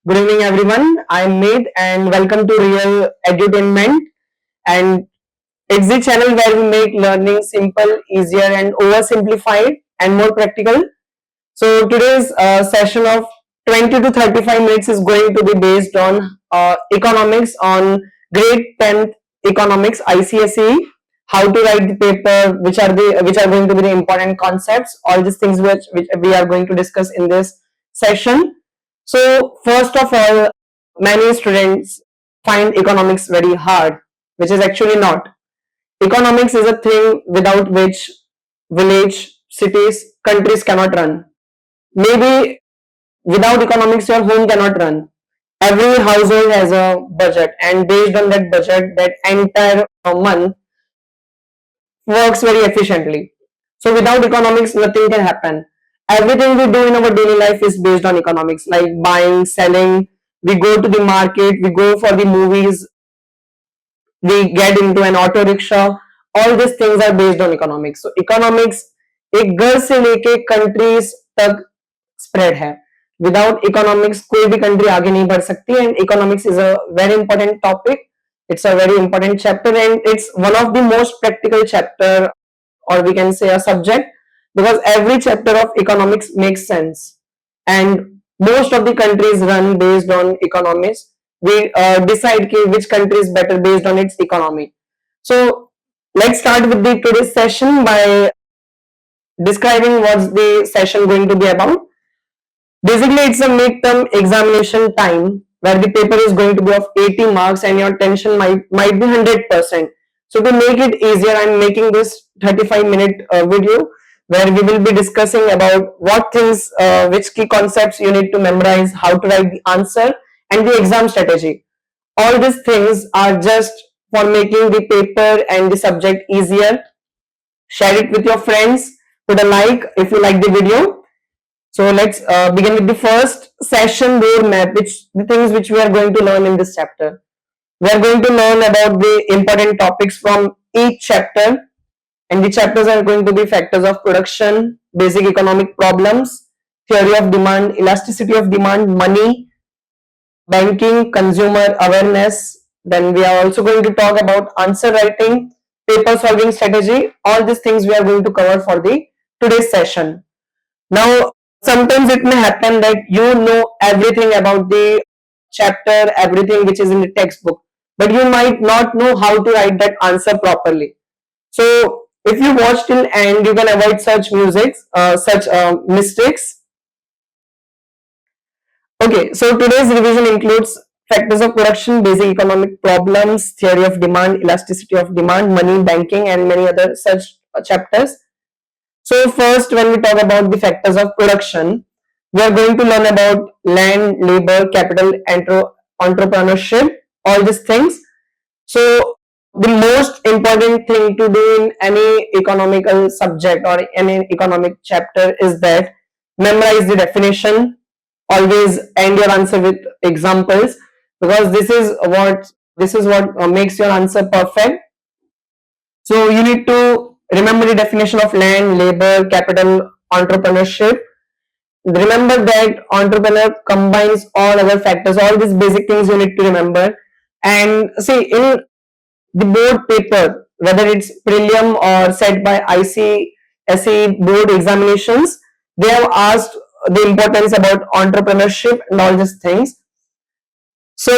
Good evening, everyone. I'm Meet, and welcome to Real Edutainment. And it's the channel where we make learning simple, easier, and oversimplified and more practical. So today's session of 20 to 35 minutes is going to be based on economics on grade 10th economics ICSE, how to write the paper, which are going to be the important concepts, all these things which we are going to discuss in this session. So first of all, many students find economics very hard, which is actually not. Economics is a thing without which village, cities, countries cannot run. Maybe without economics, your home cannot run. Every household has a budget, and based on that budget, that entire month works very efficiently. So without economics, nothing can happen. Everything we do in our daily life is based on economics, like buying, selling. We go to the market, we go for the movies, we get into an auto rickshaw. All these things are based on economics. So economics एक घर से लेके countries तक spread है. Without economics कोई भी country आगे नहीं बढ़ सकती. And economics is a very important topic. It's a very important chapter, and it's one of the most practical chapter, or we can say a subject, because every chapter of economics makes sense, and most of the countries run based on economics. We decide which country is better based on its economy. So let's start with the today's session by describing what's the session going to be about. Basically, it's a midterm examination time where the paper is going to be of 80 marks and your tension might be 100%. So to make it easier, I'm making this 35-minute video where we will be discussing about what things, which key concepts you need to memorize, how to write the answer, and the exam strategy. All these things are just for making the paper and the subject easier. Share it with your friends. Put a like if you like the video. So let's begin with the first session roadmap, the things which we are going to learn in this chapter. We are going to learn about the important topics from each chapter, and the chapters are going to be factors of production, basic economic problems, theory of demand, elasticity of demand, money, banking, consumer awareness. Then we are also going to talk about answer writing, paper solving strategy. All these things we are going to cover for the today's session. Now, sometimes it may happen that you know everything about the chapter, everything which is in the textbook, but you might not know how to write that answer properly. So if you watch till end, you can avoid such mistakes. Okay, so today's revision includes factors of production, basic economic problems, theory of demand, elasticity of demand, money, banking, and many other such chapters. So first, when we talk about the factors of production, we are going to learn about land, labor, capital, entrepreneurship, all these things. So the most important thing to do in any economical subject or any economic chapter is that memorize the definition. Always end your answer with examples, because this is what makes your answer perfect. So you need to remember the definition of land, labor, capital, entrepreneurship. Remember that entrepreneur combines all other factors, all these basic things you need to remember. And see, in the board paper, whether it's prelim or set by ICSE board examinations, they have asked the importance about entrepreneurship and all these things. So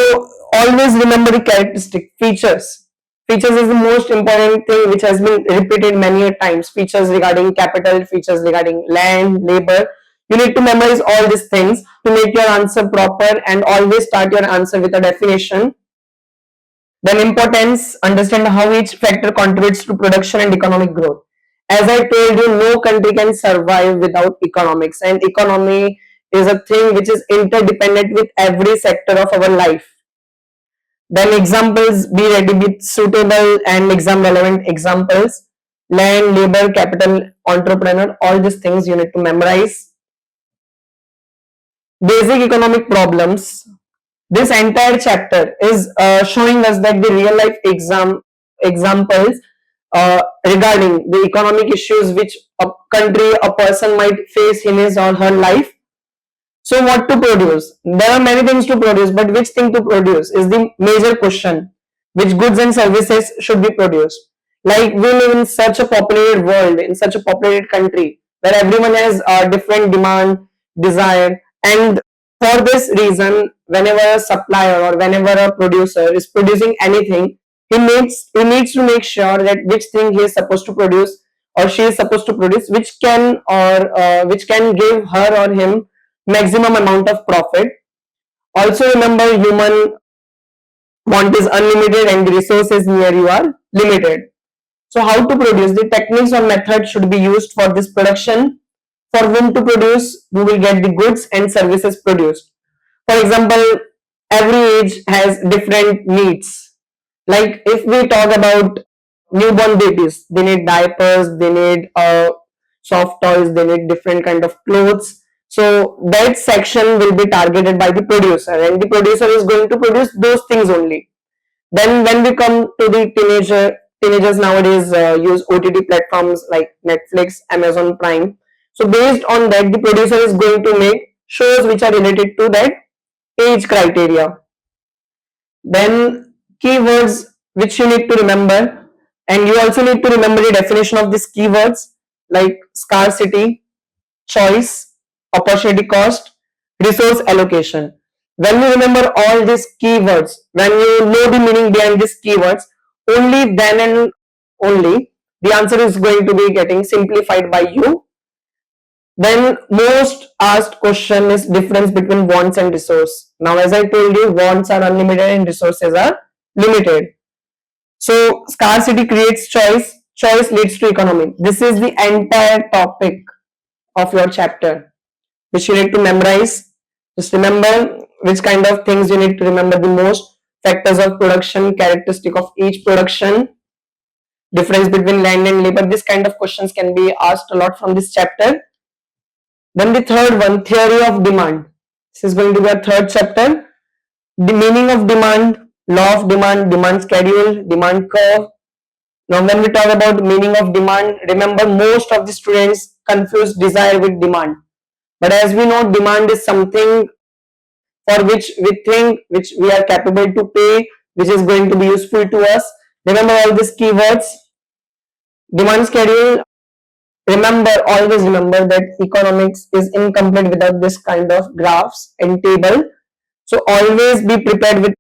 always remember the characteristic features. Features is the most important thing which has been repeated many times. Features regarding capital, features regarding land, labor. You need to memorize all these things to make your answer proper, and always start your answer with a definition. Then importance, understand how each factor contributes to production and economic growth. As I told you, no country can survive without economics, and economy is a thing which is interdependent with every sector of our life. Then examples, be ready with suitable and exam relevant examples. Land, labor, capital, entrepreneur, all these things you need to memorize. Basic economic problems. This entire chapter is showing us that the real life examples regarding the economic issues which a country, a person might face in his or her life. So what to produce? There are many things to produce, but which thing to produce is the major question. Which goods and services should be produced? Like we live in such a populated world, in such a populated country, where everyone has a different demand, desire, and for this reason, whenever a supplier or whenever a producer is producing anything, he needs to make sure that which thing he is supposed to produce or she is supposed to produce, which can give her or him maximum amount of profit. Also remember, human want is unlimited and the resources near you are limited. So how to produce? The techniques or method should be used for this production. For whom to produce, who will get the goods and services produced. For example, every age has different needs. Like if we talk about newborn babies, they need diapers, they need soft toys, they need different kind of clothes. So that section will be targeted by the producer, and the producer is going to produce those things only. Then when we come to the teenagers nowadays use OTT platforms like Netflix, Amazon Prime. So based on that, the producer is going to make shows which are related to that age criteria. Then keywords which you need to remember, and you also need to remember the definition of these keywords like scarcity, choice, opportunity cost, resource allocation. When you remember all these keywords, when you know the meaning behind these keywords, only then and only the answer is going to be getting simplified by you. Then most asked question is difference between wants and resource. Now as I told you, wants are unlimited and resources are limited. So scarcity creates choice, choice leads to economy. This is the entire topic of your chapter which you need to memorize. Just remember which kind of things you need to remember the most. Factors of production, characteristic of each production, difference between land and labor. This kind of questions can be asked a lot from this chapter. Then the third one, theory of demand. This is going to be a third chapter. The meaning of demand, law of demand, demand schedule, demand curve. Now when we talk about meaning of demand, remember most of the students confuse desire with demand. But as we know, demand is something for which we think, which we are capable to pay, which is going to be useful to us. Remember all these keywords. Demand schedule. Remember, always remember that economics is incomplete without this kind of graphs and table. So always be prepared with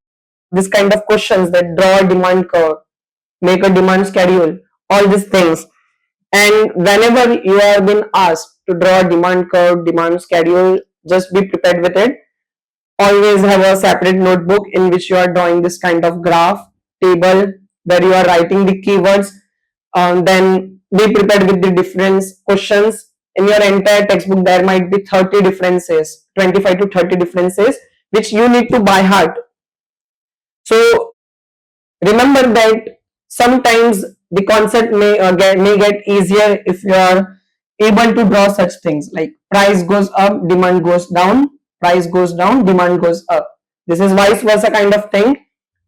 this kind of questions that draw a demand curve, make a demand schedule, all these things. And whenever you are being asked to draw a demand curve, demand schedule, just be prepared with it. Always have a separate notebook in which you are drawing this kind of graph, table, where you are writing the keywords. Then be prepared with the difference questions. In your entire textbook, there might be 30 differences, 25 to 30 differences, which you need to by heart. So remember that sometimes the concept may get easier if you are able to draw such things like price goes up, demand goes down, price goes down, demand goes up. This is vice versa kind of thing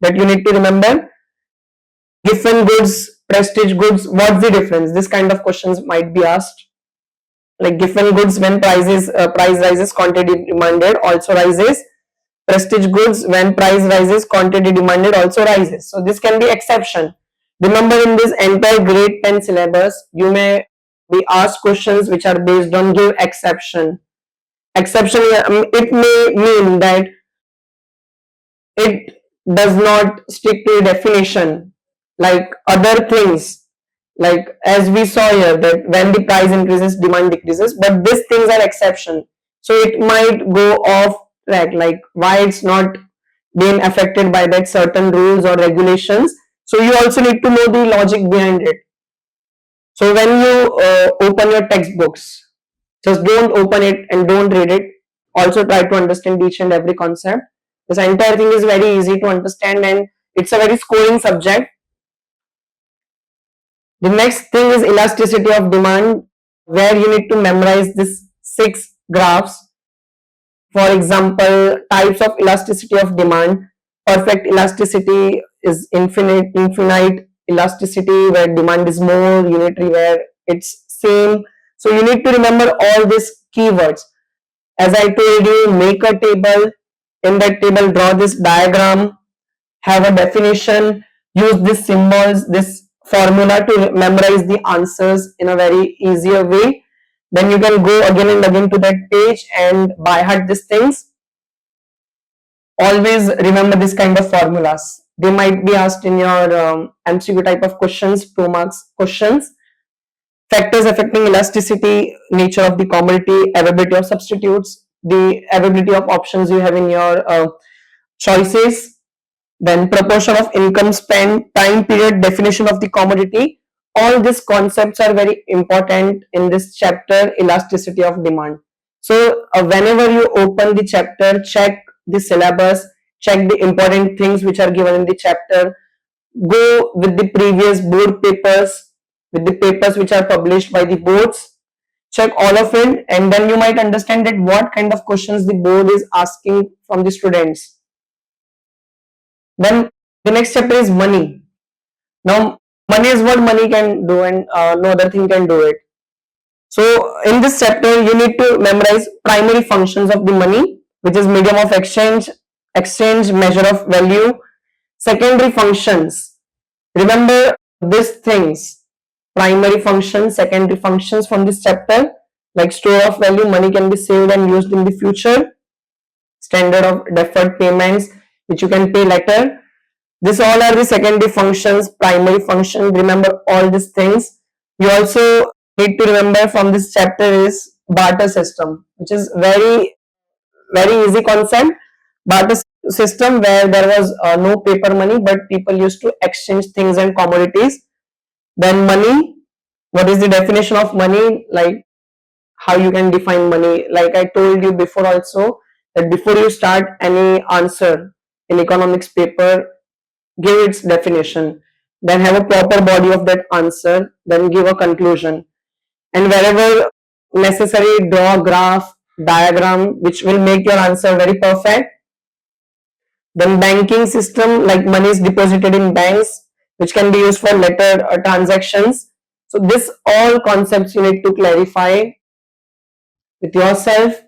that you need to remember. Giffen goods, prestige goods, what's the difference? This kind of questions might be asked. Like Giffen goods, when price rises, quantity demanded also rises. Prestige goods, when price rises, quantity demanded also rises. So this can be exception. Remember, in this entire grade 10 syllabus, you may be asked questions which are based on give exception. Exception, it may mean that it does not stick to a definition like other things, like as we saw here that when the price increases, demand decreases, but these things are exception. So it might go off track, like why it's not being affected by that certain rules or regulations. So you also need to know the logic behind it. So when you open your textbooks, just don't open it and don't read it. Also try to understand each and every concept. This entire thing is very easy to understand and it's a very scoring subject. The next thing is elasticity of demand, where you need to memorize this 6 graphs. For example, types of elasticity of demand. Perfect elasticity is infinite elasticity where demand is more, unitary where it's same. So you need to remember all these keywords. As I told you, make a table. In that table, draw this diagram, have a definition, use these symbols, this formula to memorize the answers in a very easier way. Then you can go again and again to that page and by heart these things. Always remember this kind of formulas. They might be asked in your MCQ type of questions, 2 marks questions. Factors affecting elasticity, nature of the commodity, availability of substitutes, the availability of options you have in your choices, then proportion of income spent, time period, definition of the commodity. All these concepts are very important in this chapter, elasticity of demand. So whenever you open the chapter, check the syllabus, check the important things which are given in the chapter, go with the previous board papers, with the papers which are published by the boards, check all of it, and then you might understand that what kind of questions the board is asking from the students. Then the next chapter is money. Now money is what money can do and no other thing can do it. So in this chapter you need to memorize primary functions of the money, which is medium of exchange, measure of value, secondary functions. Remember these things, primary functions, secondary functions from this chapter, like store of value, money can be saved and used in the future, standard of deferred payments which you can pay later. This all are the secondary functions, primary function. Remember all these things. You also need to remember from this chapter is barter system, which is very easy concept. Barter system where there was no paper money, but people used to exchange things and commodities. Then money, what is the definition of money, like how you can define money. Like I told you before also, that before you start any answer in economics paper, give its definition, then have a proper body of that answer, then give a conclusion, and wherever necessary draw a graph, diagram which will make your answer very perfect. Then banking system, like money is deposited in banks which can be used for later transactions. So this all concepts you need to clarify with yourself.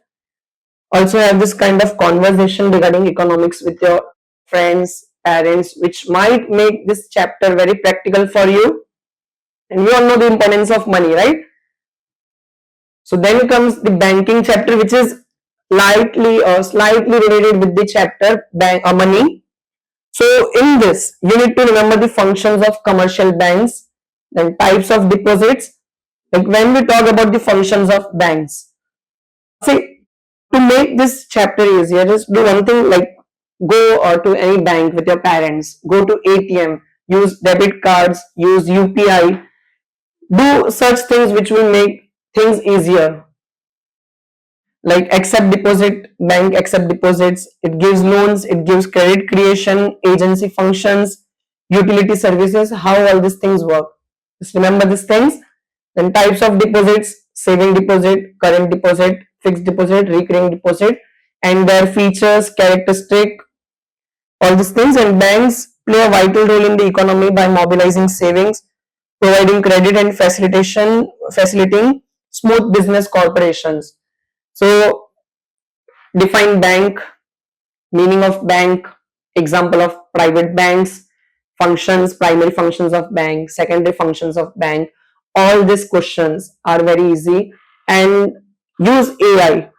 Also have this kind of conversation regarding economics with your friends, parents, which might make this chapter very practical for you. And we all know the importance of money, right? So then comes the banking chapter, which is slightly related with the chapter money. So in this, you need to remember the functions of commercial banks, then types of deposits. Like when we talk about the functions of banks, see, to make this chapter easier, just do one thing, like go to any bank with your parents, go to ATM, use debit cards, use UPI, do such things which will make things easier. Like accept deposit, bank accept deposits, it gives loans, it gives credit creation, agency functions, utility services, how all these things work. Just remember these things. Then types of deposits, saving deposit, current deposit, fixed deposit, recurring deposit, and their features, characteristic, all these things. And banks play a vital role in the economy by mobilizing savings, providing credit and facilitating smooth business corporations. So define bank, meaning of bank, example of private banks, functions, primary functions of bank, secondary functions of bank. All these questions are very easy, and use AI.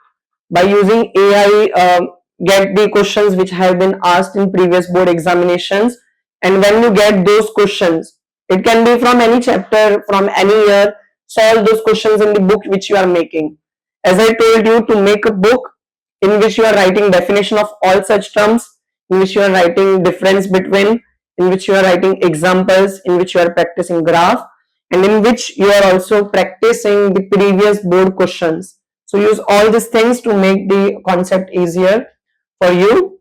By using AI, get the questions which have been asked in previous board examinations, and when you get those questions, it can be from any chapter, from any year, solve those questions in the book which you are making. As I told you, to make a book in which you are writing definition of all such terms, in which you are writing difference between, in which you are writing examples, in which you are practicing graph, and in which you are also practicing the previous board questions. So use all these things to make the concept easier for you.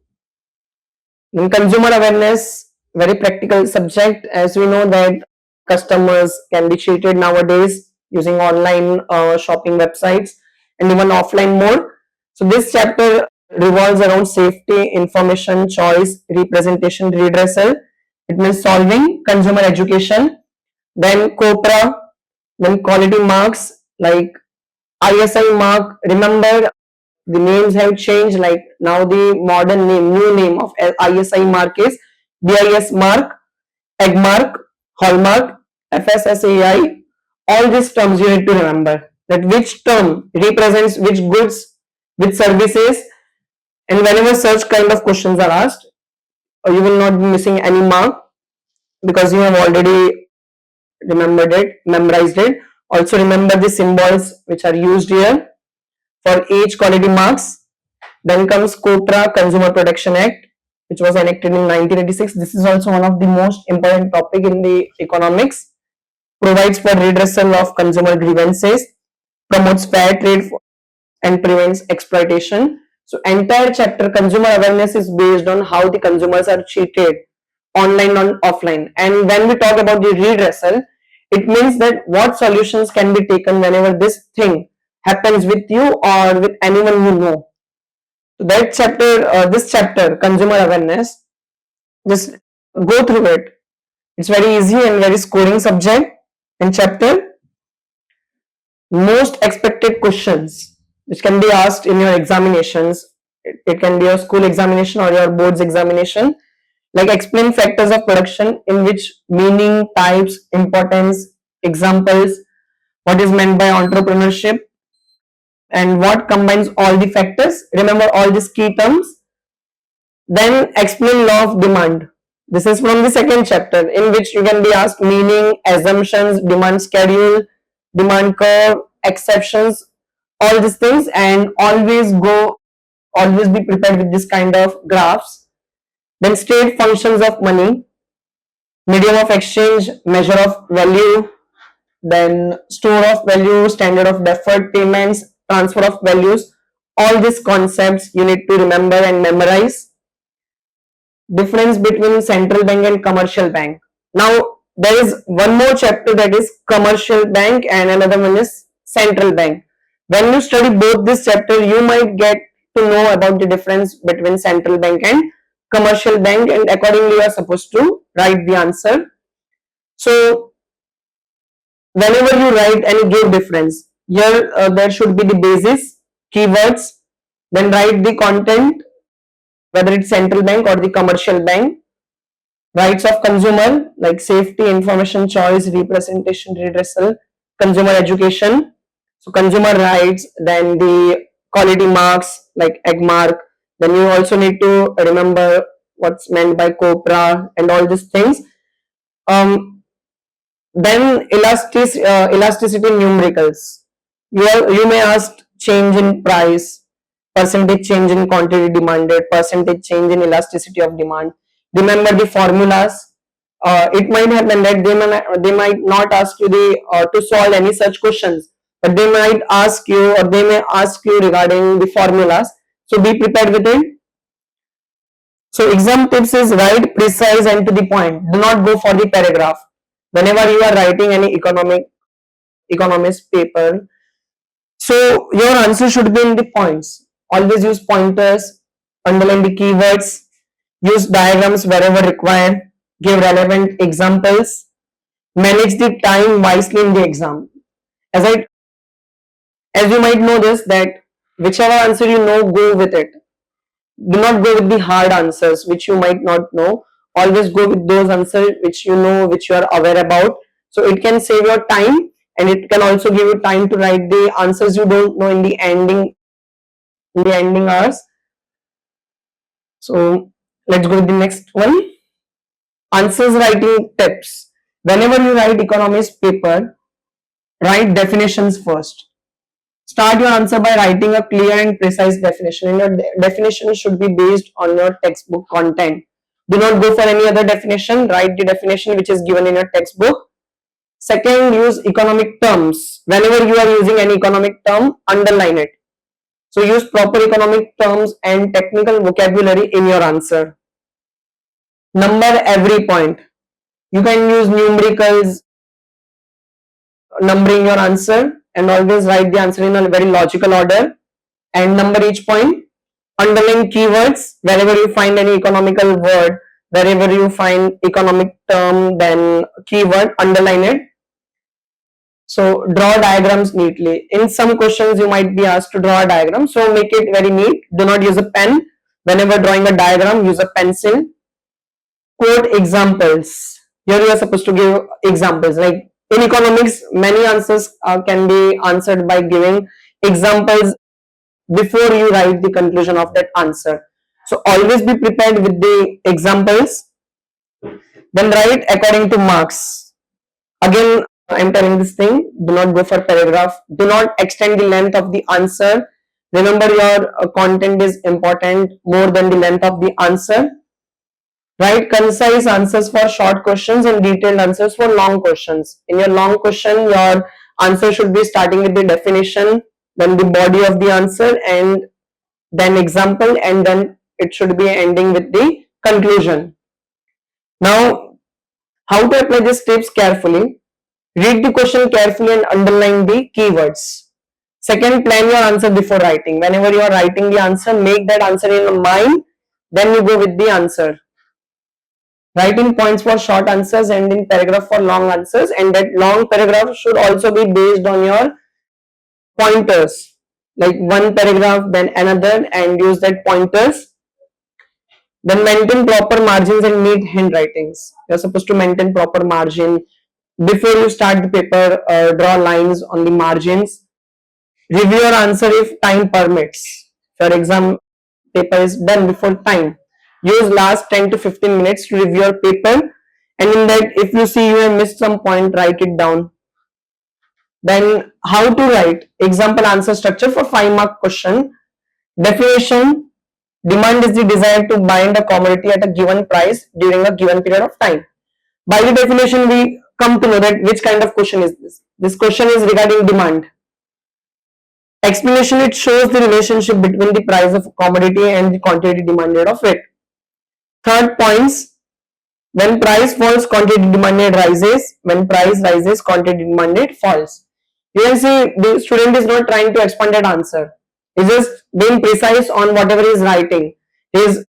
In consumer awareness, very practical subject, as we know that customers can be cheated nowadays using online shopping websites and even offline mode. So this chapter revolves around safety, information, choice, representation, redressal. It means solving, consumer education, then COPRA, then quality marks like ISI mark. Remember the names have changed. Like now the modern name, new name of ISI mark is BIS mark, egg mark, hallmark, FSSAI. All these terms you need to remember, that which term represents which goods, which services, and whenever such kind of questions are asked, you will not be missing any mark because you have already remembered it, memorized it. Also remember the symbols which are used here for each quality marks. Then comes COPRA, Consumer Protection Act, which was enacted in 1986. This is also one of the most important topic in the economics. Provides for redressal of consumer grievances, promotes fair trade and prevents exploitation. So entire chapter consumer awareness is based on how the consumers are treated online and offline. And when we talk about the redressal, it means that what solutions can be taken whenever this thing happens with you or with anyone you know. So that chapter, this chapter, consumer awareness, just go through it. It's very easy and very scoring subject and chapter. Most expected questions which can be asked in your examinations. It can be your school examination or your board's examination. Like explain factors of production, in which meaning, types, importance, examples, what is meant by entrepreneurship, and what combines all the factors. Remember all these key terms. Then explain law of demand. This is from the second chapter, in which you can be asked meaning, assumptions, demand schedule, demand curve, exceptions, all these things. And always be prepared with this kind of graphs. Then state functions of money, medium of exchange, measure of value, then store of value, standard of deferred payments, transfer of values. All these concepts you need to remember and memorize. Difference between central bank and commercial bank. Now there is one more chapter, that is commercial bank, and another one is central bank. When you study both this chapter, you might get to know about the difference between central bank and commercial bank, and accordingly you are supposed to write the answer. So whenever you write any give difference, here there should be the basis, keywords, then write the content, whether it's central bank or the commercial bank. Rights of consumer, like safety, information, choice, representation, redressal, consumer education. So consumer rights, then the quality marks like egg mark. Then you also need to remember what's meant by COPRA and all these things. Then elasticity numericals. You may ask change in price, percentage change in quantity demanded, percentage change in elasticity of demand. Remember the formulas. It might happen that they might not ask you to solve any such questions, but they might ask you, or they may ask you regarding the formulas. So be prepared with it. So exam tips is write precise and to the point. Do not go for the paragraph. Whenever you are writing any economist paper, so your answer should be in the points. Always use pointers, underline the keywords, use diagrams wherever required, give relevant examples, manage the time wisely in the exam. As you might know this, that whichever answer you know, go with it. Do not go with the hard answers which you might not know. Always go with those answers which you know, which you are aware about. So it can save your time, and it can also give you time to write the answers you don't know in the ending hours. So let's go with the next one. Answers writing tips. Whenever you write economist paper, write definitions first. Start your answer by writing a clear and precise definition, and your definition should be based on your textbook content. Do not go for any other definition. Write the definition which is given in your textbook. Second, use economic terms. Whenever you are using any economic term, underline it. So use proper economic terms and technical vocabulary in your answer. Number every point. You can use numericals, numbering your answer, and always write the answer in a very logical order and number each point. Underline keywords. Wherever you find any economical word, wherever you find economic term, then keyword, underline it. So draw diagrams neatly. In some questions you might be asked to draw a diagram, so make it very neat. Do not use a pen. Whenever drawing a diagram, use a pencil. Quote examples. Here you are supposed to give examples. Like in economics, many answers can be answered by giving examples before you write the conclusion of that answer. So always be prepared with the examples. Then write according to marks. Again, I'm telling this thing, do not go for paragraph. Do not extend the length of the answer. Remember, your content is important more than the length of the answer. Write concise answers for short questions and detailed answers for long questions. In your long question, your answer should be starting with the definition, then the body of the answer, and then example, and then it should be ending with the conclusion. Now, how to apply these tips carefully? Read the question carefully and underline the keywords. Second, plan your answer before writing. Whenever you are writing the answer, make that answer in your mind, then you go with the answer. Writing points for short answers and in paragraph for long answers, and that long paragraph should also be based on your pointers, like one paragraph then another, and use that pointers. Then maintain proper margins and neat handwritings. You're supposed to maintain proper margin before you start the paper. Draw lines on the margins. Review your answer if time permits. If your exam paper is done before time, use last 10 to 15 minutes to review your paper, and in that if you see you have missed some point, write it down. Then how to write example answer structure for 5-mark question. Definition: demand is the desire to buy a commodity at a given price during a given period of time. By the definition, we come to know that which kind of question is this. This question is regarding demand. Explanation: it shows the relationship between the price of a commodity and the quantity demanded of it. Third points: when price falls, quantity demanded rises. When price rises, quantity demanded falls. You can see the student is not trying to expand that answer. He is just being precise on whatever he is writing. He is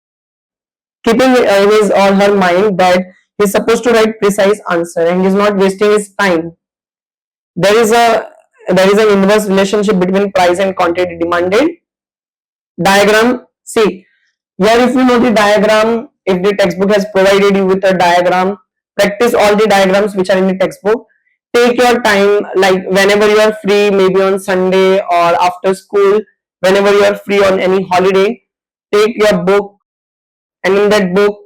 keeping in his or her mind that he is supposed to write precise answer, and he is not wasting his time. There is an inverse relationship between price and quantity demanded. Diagram. See, here if you know the diagram, if the textbook has provided you with a diagram, practice all the diagrams which are in the textbook. Take your time, like whenever you are free, maybe on Sunday or after school, whenever you are free on any holiday, take your book, and in that book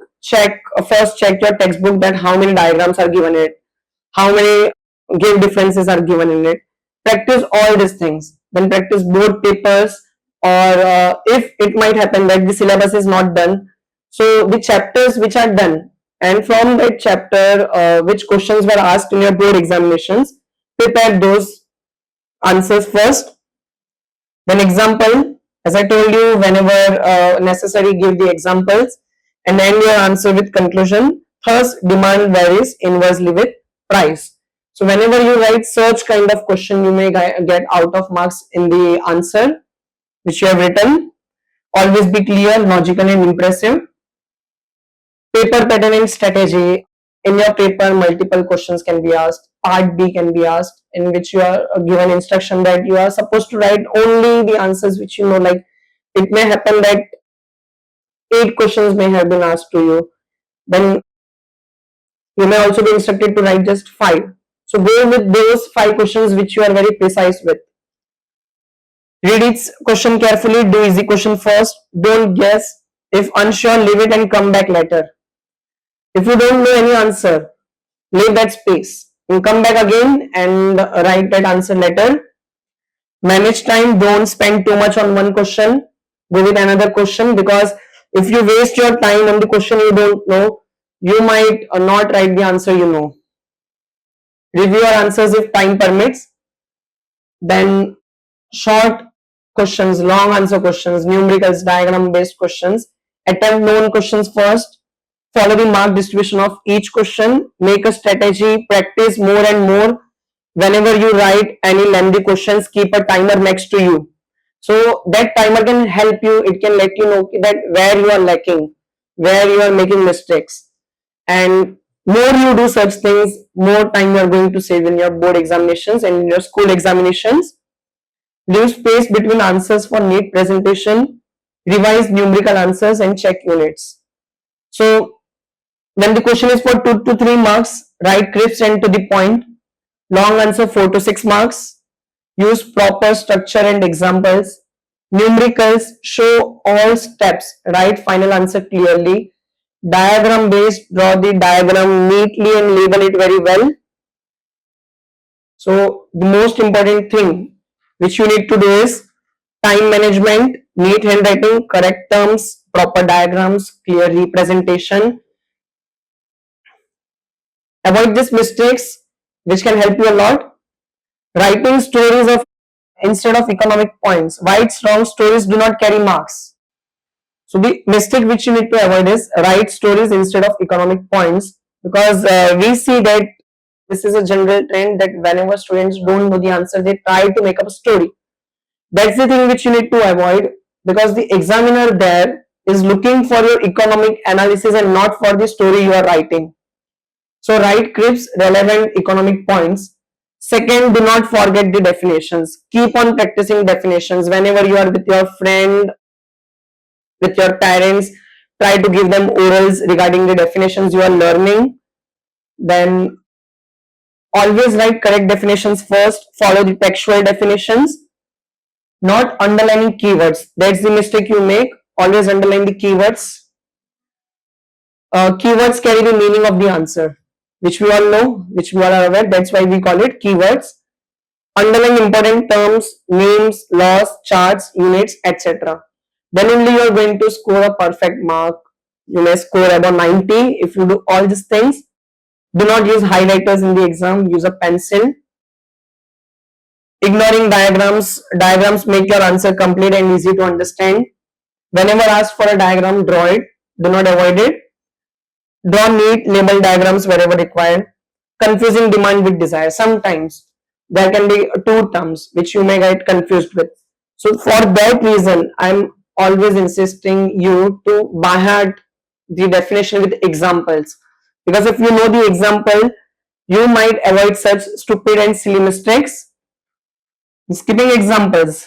first check your textbook that how many diagrams are given in it, how many give differences are given in it. Practice all these things. Then practice board papers, or if it might happen that the syllabus is not done, so the chapters which are done, and from that chapter which questions were asked in your board examinations, prepare those answers first. Then example, as I told you, whenever necessary, give the examples, and end your answer with conclusion. Thus, demand varies inversely with price. So whenever you write such kind of question, you may get out of marks in the answer which you have written. Always be clear, logical and impressive. Paper pattern and strategy. In your paper, multiple questions can be asked. Part B can be asked, in which you are given instruction that you are supposed to write only the answers which you know. Like it may happen that 8 questions may have been asked to you. Then you may also be instructed to write just 5. So go with those 5 questions which you are very precise with. Read each question carefully. Do easy question first. Don't guess. If unsure, leave it and come back later. If you don't know any answer, leave that space. You come back again and write that answer later. Manage time. Don't spend too much on one question. Go with another question, because if you waste your time on the question you don't know, you might not write the answer you know. Review your answers if time permits. Then short questions, long answer questions, numericals, diagram based questions. Attempt known questions first. Follow the mark distribution of each question. Make a strategy. Practice more and more. Whenever you write any lengthy questions, keep a timer next to you. So that timer can help you. It can let you know that where you are lacking, where you are making mistakes. And More you do such things, more time you are going to save in your board examinations and in your school examinations. Leave space between answers for neat presentation, revise numerical answers and check units. So when the question is for 2 to 3 marks, write crisp and to the point. Long answer 4 to 6 marks. Use proper structure and examples. Numericals, show all steps. Write final answer clearly. Diagram based, draw the diagram neatly and label it very well. So the most important thing which you need to do is time management, neat handwriting, correct terms, proper diagrams, clear representation. Avoid these mistakes which can help you a lot. Writing stories of instead of economic points. Write strong stories do not carry marks. So the mistake which you need to avoid is write stories instead of economic points, because we see that this is a general trend that whenever students don't know the answer, they try to make up a story. That's the thing which you need to avoid, because the examiner there is looking for your economic analysis and not for the story you are writing. So write crisp, relevant economic points. Second, do not forget the definitions. Keep on practicing definitions whenever you are with your friend, with your parents. Try to give them orals regarding the definitions you are learning. Then always write correct definitions first. Follow the textual definitions. Not underlining keywords. That's the mistake you make. Always underline the keywords. Keywords carry the meaning of the answer, which we all know, which we all are aware. That's why we call it keywords. Underline important terms, names, laws, charts, units, etc. Then only you are going to score a perfect mark. You may score above 90 if you do all these things. Do not use highlighters in the exam. Use a pencil. Ignoring diagrams. Diagrams make your answer complete and easy to understand. Whenever asked for a diagram, draw it. Do not avoid it. Draw neat label diagrams wherever required. Confusing demand with desire. Sometimes there can be two terms which you may get confused with. So for that reason, I'm always insisting you to by heart the definition with examples. Because if you know the example, you might avoid such stupid and silly mistakes. Skipping examples.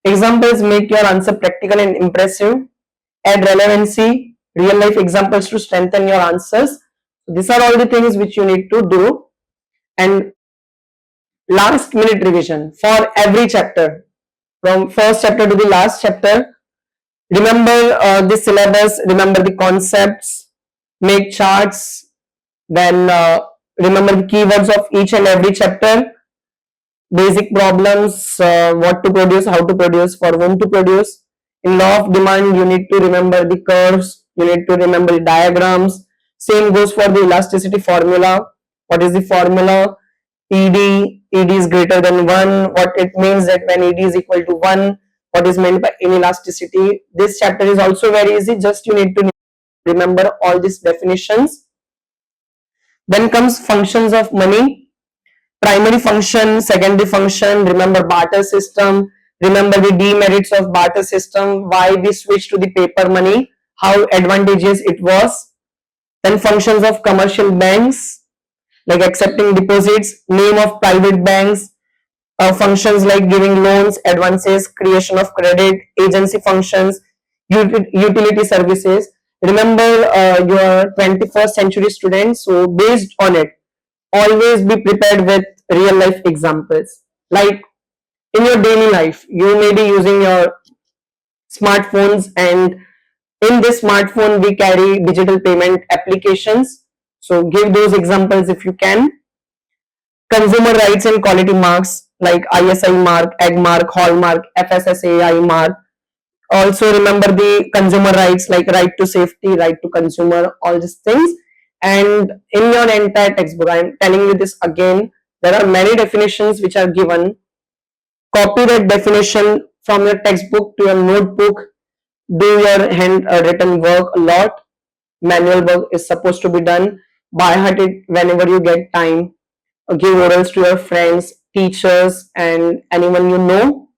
Examples make your answer practical and impressive. Add relevancy, real life examples to strengthen your answers. These are all the things which you need to do. And last minute revision for every chapter, from first chapter to the last chapter. Remember the syllabus, remember the concepts, make charts, then remember the keywords of each and every chapter, basic problems, what to produce, how to produce, for whom to produce. In law of demand, you need to remember the curves, you need to remember the diagrams. Same goes for the elasticity formula. What is the formula? ED is greater than 1. What it means that when ED is equal to 1, what is meant by inelasticity. This chapter is also very easy, just you need to remember all these definitions. Then comes functions of money. Primary function, secondary function, remember barter system, remember the demerits of barter system, why we switched to the paper money, how advantageous it was. Then functions of commercial banks, like accepting deposits, name of private banks, functions like giving loans, advances, creation of credit, agency functions, utility services. Remember, your 21st century students, so based on it, always be prepared with real life examples. Like in your daily life, you may be using your smartphones, and in this smartphone we carry digital payment applications. So give those examples if you can. Consumer rights and quality marks like ISI mark, EG mark, Hallmark, FSSAI mark. Also remember the consumer rights like right to safety, right to consumer, all these things. And in your entire textbook, I am telling you this again, there are many definitions which are given. Copy that definition from your textbook to your notebook. Do your hand written work a lot. Manual work is supposed to be done. By heart it whenever you get time. Give orals to your friends, teachers, and anyone you know.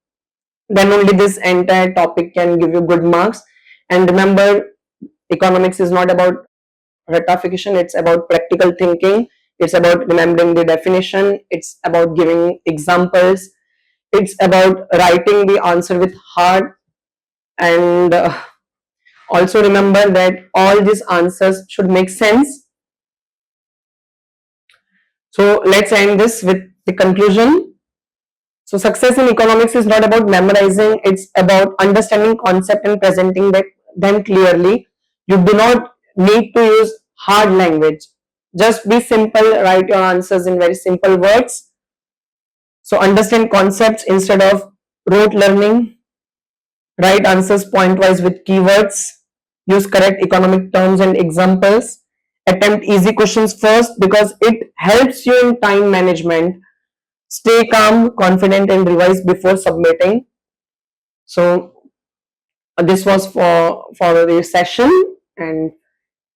Then only this entire topic can give you good marks. And remember, economics is not about ratification, it's about practical thinking, it's about remembering the definition, it's about giving examples, it's about writing the answer with heart. And also remember that all these answers should make sense. So let's end this with the conclusion. So success in economics is not about memorizing, it's about understanding concept and presenting them clearly. You do not need to use hard language. Just be simple, write your answers in very simple words. So understand concepts instead of rote learning. Write answers point-wise with keywords. Use correct economic terms and examples. Attempt easy questions first because it helps you in time management. Stay calm, confident, and revise before submitting. So this was for the session, and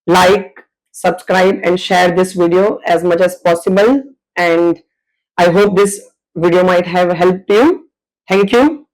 like, subscribe, and share this video as much as possible. And I hope this video might have helped you. Thank you.